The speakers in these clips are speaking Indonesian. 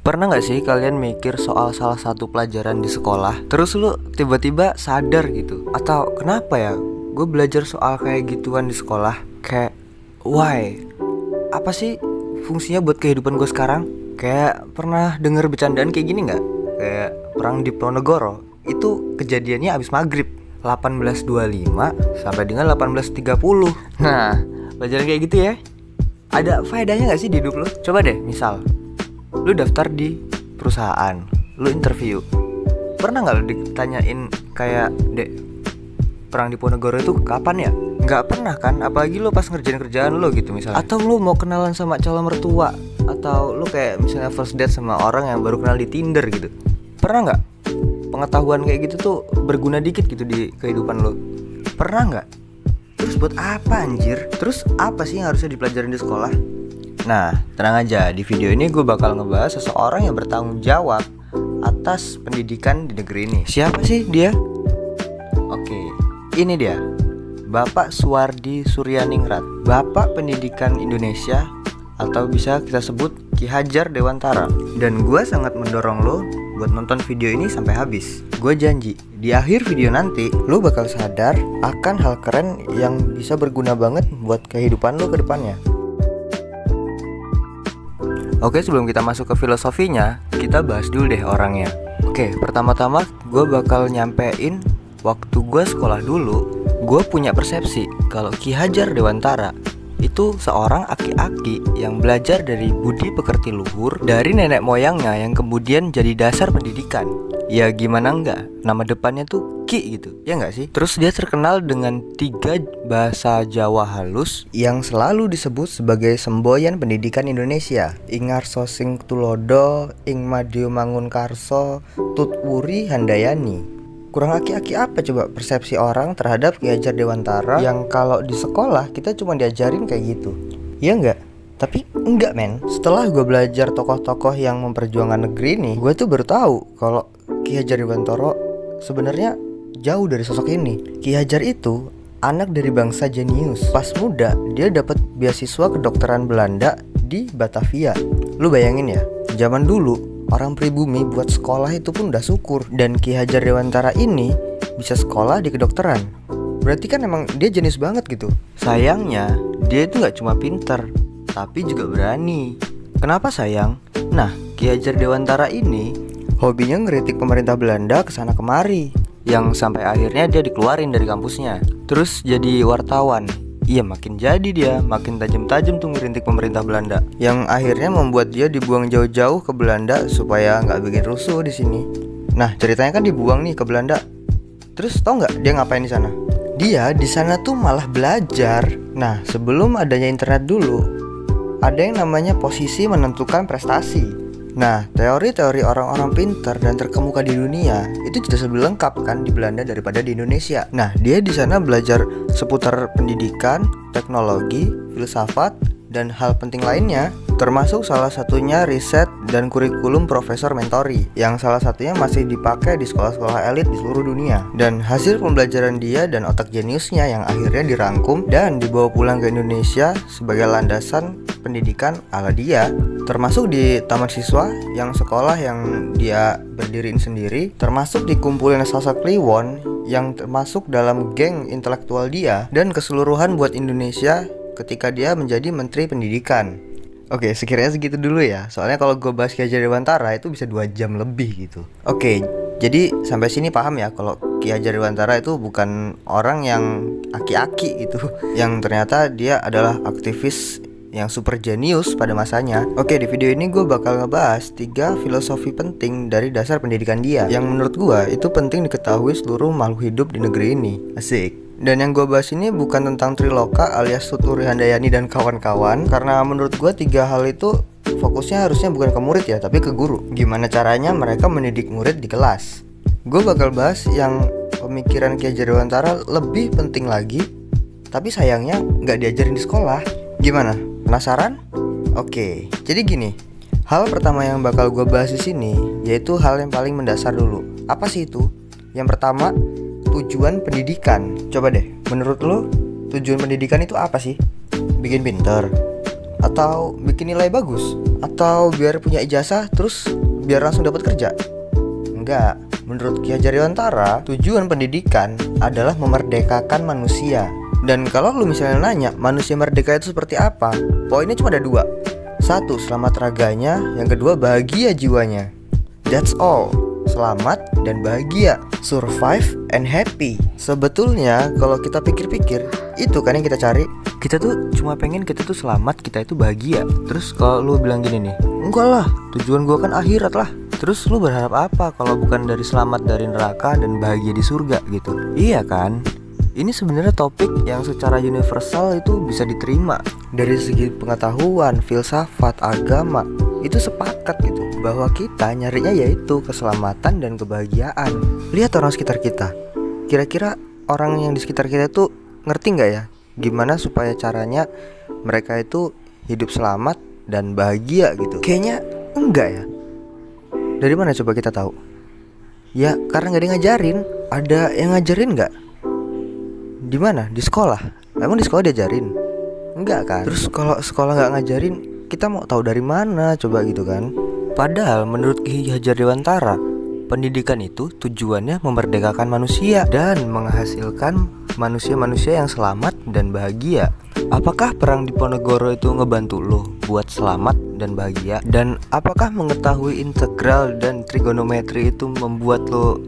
Pernah gak sih kalian mikir soal salah satu pelajaran di sekolah, terus lu tiba-tiba sadar gitu? Atau kenapa ya gue belajar soal kayak gituan di sekolah? Kayak why? Apa sih fungsinya buat kehidupan gue sekarang? Kayak pernah denger bercandaan kayak gini gak? Kayak perang Diponegoro itu kejadiannya abis maghrib 1825 sampai dengan 1830. Nah, pelajaran kayak gitu ya, ada faedahnya gak sih di hidup lo? Coba deh, misal lu daftar di perusahaan, lu interview. Pernah gak lu ditanyain kayak, "Dek, perang Diponegoro itu kapan ya?" Nggak pernah kan, apalagi lu pas ngerjain kerjaan lu gitu misalnya. Atau lu mau kenalan sama calon mertua, atau lu kayak misalnya first date sama orang yang baru kenal di Tinder gitu. Pernah nggak pengetahuan kayak gitu tuh berguna dikit gitu di kehidupan lu? Pernah nggak? Terus buat apa anjir? Terus apa sih yang harusnya dipelajarin di sekolah? Nah, tenang aja, di video ini gue bakal ngebahas seseorang yang bertanggung jawab atas pendidikan di negeri ini. Siapa sih dia? Oke, ini dia, Bapak Suwardi Suryaningrat, Bapak Pendidikan Indonesia, atau bisa kita sebut Ki Hajar Dewantara. Dan gue sangat mendorong lo buat nonton video ini sampai habis. Gue janji, di akhir video nanti lo bakal sadar akan hal keren yang bisa berguna banget buat kehidupan lo ke depannya. Oke, sebelum kita masuk ke filosofinya, kita bahas dulu deh orangnya. Oke, pertama-tama gue bakal nyampein waktu gue sekolah dulu, gue punya persepsi kalau Ki Hajar Dewantara itu seorang aki-aki yang belajar dari budi pekerti luhur dari nenek moyangnya yang kemudian jadi dasar pendidikan. Ya gimana enggak, nama depannya tuh Ki gitu, ya enggak sih? Terus dia terkenal dengan 3 bahasa Jawa halus yang selalu disebut sebagai semboyan pendidikan Indonesia. Ingarso sing tulodo, ing madya mangun karso, tutwuri handayani. Kurang aki-aki apa coba persepsi orang terhadap Ki Hajar Dewantara yang kalau di sekolah kita cuma diajarin kayak gitu? Ya enggak? Tapi enggak men, setelah gue belajar tokoh-tokoh yang memperjuangkan negeri ini, gue tuh baru tahu kalau Ki Hajar Dewantara sebenarnya jauh dari sosok ini. Ki Hajar itu anak dari bangsa jenius. Pas muda dia dapat beasiswa kedokteran Belanda di Batavia. Lu bayangin ya, zaman dulu orang pribumi buat sekolah itu pun udah syukur. Dan Ki Hajar Dewantara ini bisa sekolah di kedokteran. Berarti kan emang dia jenius banget gitu. Sayangnya dia itu gak cuma pinter, tapi juga berani. Kenapa sayang? Nah, Ki Hajar Dewantara ini hobinya ngeritik pemerintah Belanda kesana kemari, yang sampai akhirnya dia dikeluarin dari kampusnya. Terus jadi wartawan. Iya, makin jadi dia makin tajam-tajam tuh ngerintik pemerintah Belanda, yang akhirnya membuat dia dibuang jauh-jauh ke Belanda supaya nggak bikin rusuh di sini. Nah, ceritanya kan dibuang nih ke Belanda. Terus tau nggak dia ngapain di sana? Dia di sana tuh malah belajar. Nah, sebelum adanya internet dulu, ada yang namanya posisi menentukan prestasi. Nah, teori-teori orang-orang pintar dan terkemuka di dunia itu jelas lebih lengkap kan di Belanda daripada di Indonesia. Nah, dia di sana belajar seputar pendidikan, teknologi, filsafat, dan hal penting lainnya, termasuk salah satunya riset dan kurikulum Profesor Mentori, yang salah satunya masih dipakai di sekolah-sekolah elit di seluruh dunia. Dan hasil pembelajaran dia dan otak jeniusnya yang akhirnya dirangkum dan dibawa pulang ke Indonesia sebagai landasan pendidikan ala dia, termasuk di taman siswa yang sekolah yang dia berdiriin sendiri, termasuk dikumpulin Sasa Kliwon yang termasuk dalam geng intelektual dia, dan keseluruhan buat Indonesia ketika dia menjadi Menteri Pendidikan. Oke, sekiranya segitu dulu ya. Soalnya kalau gue bahas Ki Hajar Dewantara itu bisa 2 jam lebih gitu. Oke, jadi sampai sini paham ya kalau Ki Hajar Dewantara itu bukan orang yang aki-aki gitu, yang ternyata dia adalah aktivis yang super jenius pada masanya. Oke, di video ini gue bakal ngebahas 3 filosofi penting dari dasar pendidikan dia, yang menurut gue itu penting diketahui seluruh makhluk hidup di negeri ini. Asik. Dan yang gue bahas ini bukan tentang Triloka alias Tutwuri Handayani dan kawan-kawan, karena menurut gue 3 hal itu fokusnya harusnya bukan ke murid ya, tapi ke guru. Gimana caranya mereka mendidik murid di kelas. Gue bakal bahas yang pemikiran Ki Hajar Dewantara lebih penting lagi, tapi sayangnya gak diajarin di sekolah. Gimana? Penasaran? Oke, jadi gini. Hal pertama yang bakal gue bahas di sini yaitu hal yang paling mendasar dulu. Apa sih itu? Yang pertama, tujuan pendidikan. Coba deh, menurut lo tujuan pendidikan itu apa sih? Bikin pinter? Atau bikin nilai bagus? Atau biar punya ijazah terus biar langsung dapat kerja? Enggak. Menurut Ki Hajar Dewantara, tujuan pendidikan adalah memerdekakan manusia. Dan kalau lu misalnya nanya manusia merdeka itu seperti apa, poinnya cuma ada dua. Satu, selamat raganya. Yang kedua, bahagia jiwanya. That's all. Selamat dan bahagia, survive and happy. Sebetulnya kalau kita pikir-pikir, itu kan yang kita cari. Kita tuh cuma pengen kita tuh selamat, kita itu bahagia. Terus kalau lu bilang gini nih, enggak lah, tujuan gua kan akhirat lah. Terus lu berharap apa kalau bukan dari selamat dari neraka dan bahagia di surga gitu? Iya kan? Ini sebenarnya topik yang secara universal itu bisa diterima. Dari segi pengetahuan, filsafat, agama, itu sepakat gitu bahwa kita nyarinya yaitu keselamatan dan kebahagiaan. Lihat orang sekitar kita. Kira-kira orang yang di sekitar kita tuh ngerti nggak ya gimana supaya caranya mereka itu hidup selamat dan bahagia gitu? Kayaknya enggak ya. Dari mana coba kita tahu? Ya karena nggak ada yang ngajarin. Ada yang ngajarin nggak? Di mana? Di sekolah? Emang di sekolah diajarin? Enggak kan? Terus kalau sekolah nggak ngajarin, kita mau tahu dari mana coba gitu kan? Padahal menurut Ki Hajar Dewantara, pendidikan itu tujuannya memerdekakan manusia dan menghasilkan manusia-manusia yang selamat dan bahagia. Apakah perang di Ponegoro itu ngebantu lo buat selamat dan bahagia? Dan apakah mengetahui integral dan trigonometri itu membuat lo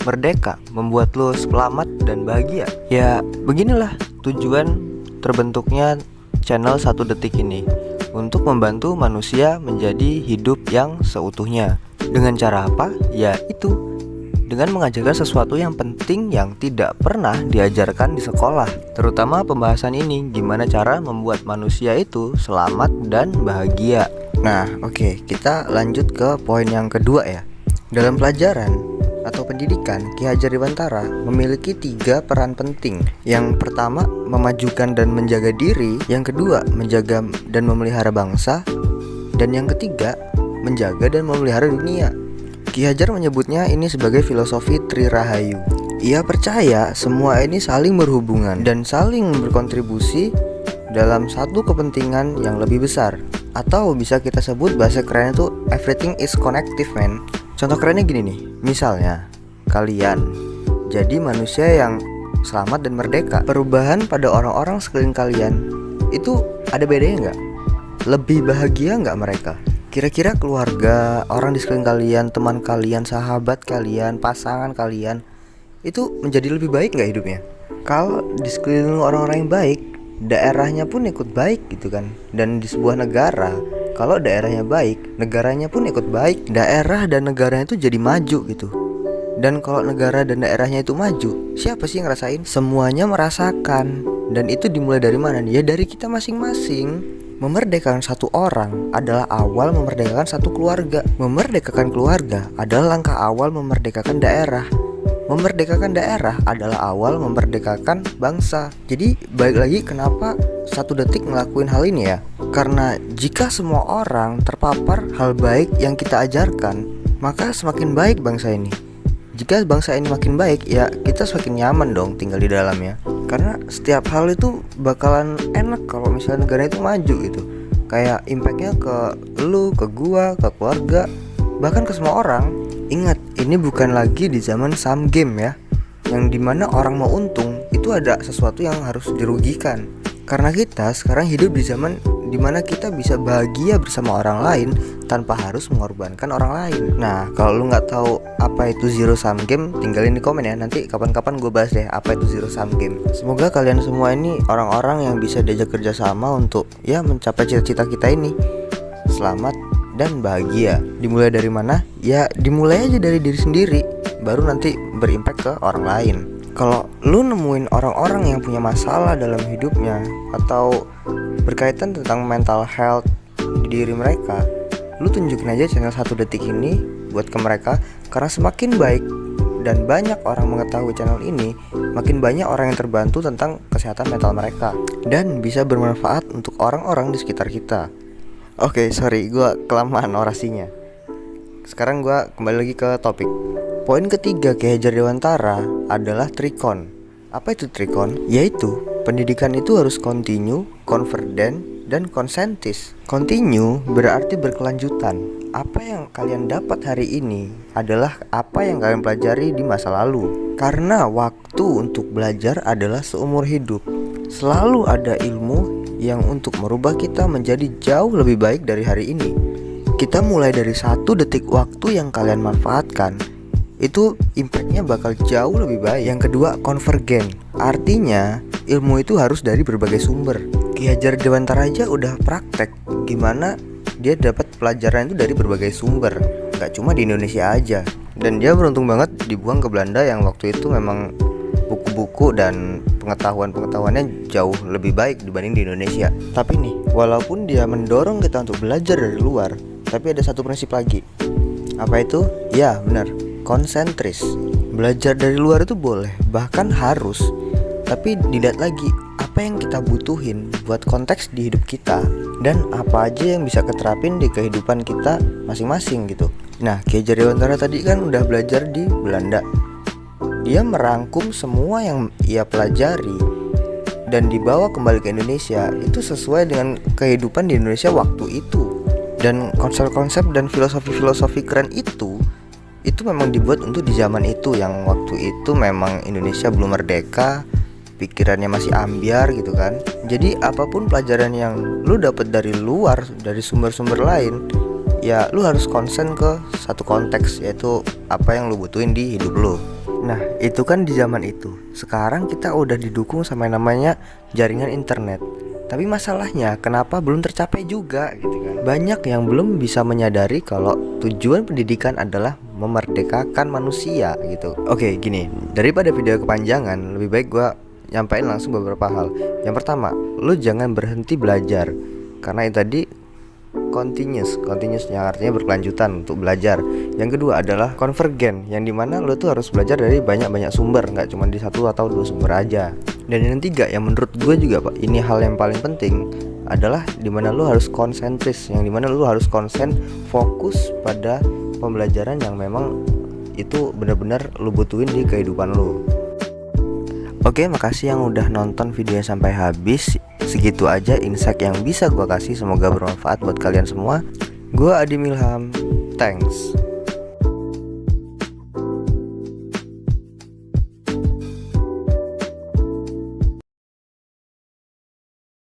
merdeka, membuat lo selamat dan bahagia? Ya beginilah tujuan terbentuknya channel 1 Detik ini, untuk membantu manusia menjadi hidup yang seutuhnya. Dengan cara apa? Ya itu, dengan mengajarkan sesuatu yang penting yang tidak pernah diajarkan di sekolah. Terutama pembahasan ini, gimana cara membuat manusia itu selamat dan bahagia. Nah oke, kita lanjut ke poin yang kedua ya. Dalam pelajaran atau pendidikan, Ki Hajar Dewantara memiliki 3 peran penting. Yang pertama, memajukan dan menjaga diri. Yang kedua, menjaga dan memelihara bangsa. Dan yang ketiga, menjaga dan memelihara dunia. Ki Hajar menyebutnya ini sebagai filosofi Tri Rahayu. Ia percaya semua ini saling berhubungan dan saling berkontribusi dalam satu kepentingan yang lebih besar. Atau bisa kita sebut bahasa kerennya itu everything is connective, man. Contoh kerennya gini nih, misalnya kalian jadi manusia yang selamat dan merdeka. Perubahan pada orang-orang sekeliling kalian itu ada bedanya nggak? Lebih bahagia nggak mereka? Kira-kira keluarga, orang di sekeliling kalian, teman kalian, sahabat kalian, pasangan kalian itu menjadi lebih baik nggak hidupnya? Kalau di sekeliling orang-orang yang baik, daerahnya pun ikut baik gitu kan. Dan di sebuah negara, kalau daerahnya baik, negaranya pun ikut baik. Daerah dan negaranya itu jadi maju gitu. Dan kalau negara dan daerahnya itu maju, siapa sih yang ngerasain? Semuanya merasakan. Dan itu dimulai dari mana nih? Ya dari kita masing-masing. Memerdekakan satu orang adalah awal memerdekakan satu keluarga. Memerdekakan keluarga adalah langkah awal memerdekakan daerah. Memerdekakan daerah adalah awal memerdekakan bangsa. Jadi balik lagi, kenapa 1 Detik ngelakuin hal ini ya? Karena jika semua orang terpapar hal baik yang kita ajarkan, maka semakin baik bangsa ini. Jika bangsa ini makin baik, ya kita semakin nyaman dong tinggal di dalamnya. Karena setiap hal itu bakalan enak kalau misalnya negara itu maju gitu. Kayak impactnya ke lu, ke gua, ke keluarga, bahkan ke semua orang. Ingat, ini bukan lagi di zaman saham game ya, yang dimana orang mau untung itu ada sesuatu yang harus dirugikan. Karena kita sekarang hidup di zaman dimana kita bisa bahagia bersama orang lain tanpa harus mengorbankan orang lain. Nah, kalau lu nggak tahu apa itu zero sum game, tinggalin di komen ya. Nanti kapan-kapan gue bahas deh apa itu zero sum game. Semoga kalian semua ini orang-orang yang bisa diajak kerjasama untuk ya mencapai cita-cita kita ini. Selamat dan bahagia. Dimulai dari mana? Ya dimulai aja dari diri sendiri, baru nanti berimpact ke orang lain. Kalau lu nemuin orang-orang yang punya masalah dalam hidupnya atau berkaitan tentang mental health di diri mereka, lu tunjukin aja channel 1 Detik ini buat ke mereka. Karena semakin baik dan banyak orang mengetahui channel ini, makin banyak orang yang terbantu tentang kesehatan mental mereka dan bisa bermanfaat untuk orang-orang di sekitar kita. Oke, sorry, gue kelamaan orasinya. Sekarang gue kembali lagi ke topik. Poin ketiga Ki Hajar Dewantara adalah trikon. Apa itu trikon? Yaitu pendidikan itu harus continue, confident, dan konsentris. Continue berarti berkelanjutan. Apa yang kalian dapat hari ini adalah apa yang kalian pelajari di masa lalu. Karena waktu untuk belajar adalah seumur hidup. Selalu ada ilmu yang untuk merubah kita menjadi jauh lebih baik dari hari ini. Kita mulai dari 1 detik waktu yang kalian manfaatkan, itu impactnya bakal jauh lebih baik. Yang kedua, konvergen. Artinya ilmu itu harus dari berbagai sumber. Ki Hajar Dewantara aja udah praktek gimana dia dapat pelajaran itu dari berbagai sumber, gak cuma di Indonesia aja. Dan dia beruntung banget dibuang ke Belanda yang waktu itu memang buku-buku dan pengetahuannya jauh lebih baik dibanding di Indonesia. Tapi nih, walaupun dia mendorong kita untuk belajar dari luar, tapi ada satu prinsip lagi. Apa itu? Ya benar, konsentris. Belajar dari luar itu boleh, bahkan harus. Tapi dilihat lagi apa yang kita butuhin buat konteks di hidup kita, dan apa aja yang bisa keterapin di kehidupan kita masing-masing gitu. Nah, Ki Hajar Dewantara tadi kan udah belajar di Belanda. Dia merangkum semua yang ia pelajari dan dibawa kembali ke Indonesia. Itu sesuai dengan kehidupan di Indonesia waktu itu. Dan konsep-konsep dan filosofi-filosofi keren itu memang dibuat untuk di zaman itu, yang waktu itu memang Indonesia belum merdeka, pikirannya masih ambiar gitu kan. Jadi apapun pelajaran yang lu dapat dari luar, dari sumber-sumber lain, ya lu harus konsen ke satu konteks, yaitu apa yang lu butuhin di hidup lu. Nah, itu kan di zaman itu. Sekarang kita udah didukung sama yang namanya jaringan internet. Tapi masalahnya kenapa belum tercapai juga gitu kan. Banyak yang belum bisa menyadari kalau tujuan pendidikan adalah memerdekakan manusia gitu. Oke, gini, daripada video kepanjangan, lebih baik gua nyampain langsung beberapa hal. Yang pertama, lu jangan berhenti belajar. Karena itu tadi continuous yang artinya berkelanjutan untuk belajar. Yang kedua adalah konvergen, yang dimana lu tuh harus belajar dari banyak-banyak sumber, nggak cuma di 1 atau 2 sumber aja. Dan yang ketiga, yang menurut gue juga Pak, ini hal yang paling penting adalah dimana lu harus konsentris, yang dimana lu harus konsen fokus pada pembelajaran yang memang itu benar-benar lu butuhin di kehidupan lu. Oke, makasih yang udah nonton videonya sampai habis. Segitu aja insight yang bisa gue kasih, semoga bermanfaat buat kalian semua. Gue Adi Milham, thanks.